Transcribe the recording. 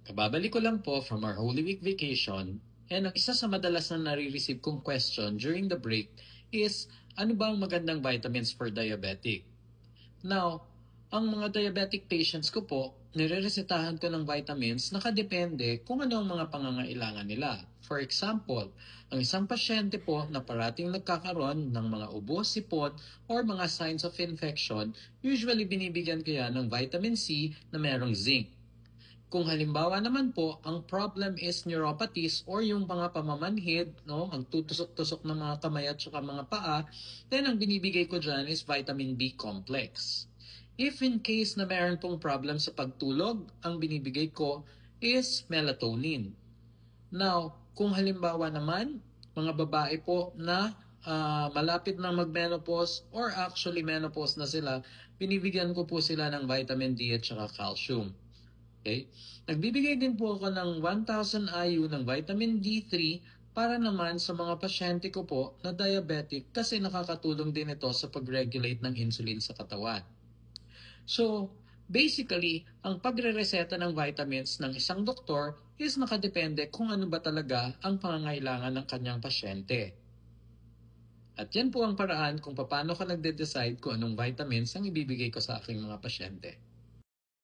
Kababalik ko lang po from our Holy Week vacation, and ang isa sa madalas na nare-receive kong question during the break is, ano ba ang magandang vitamins for diabetic? Now, ang mga diabetic patients ko po, nire-resetahan ko ng vitamins nakadepende kung ano ang mga pangangailangan nila. For example, ang isang pasyente po na parating nagkakaroon ng mga ubo, sipon, or mga signs of infection, usually binibigyan ko yan ng vitamin C na merong zinc. Kung halimbawa naman po, ang problem is neuropathies or yung mga pamamanhid, no, ang tutusok-tusok ng mga kamay at saka mga paa, then ang binibigay ko dyan is vitamin B complex. If in case na meron pong problem sa pagtulog, ang binibigay ko is melatonin. Now, kung halimbawa naman, mga babae po na malapit na mag-menopause or actually menopause na sila, binibigyan ko po sila ng vitamin D at saka calcium. Okay? Nagbibigay din po ako ng 1,000 IU ng vitamin D3 para naman sa mga pasyente ko po na diabetic kasi nakakatulong din ito sa pag-regulate ng insulin sa katawan. So, basically, ang pagre-reseta ng vitamins ng isang doktor is nakadepende kung ano ba talaga ang pangangailangan ng kanyang pasyente. At yan po ang paraan kung paano ka nagde-decide kung anong vitamins ang ibibigay ko sa aking mga pasyente.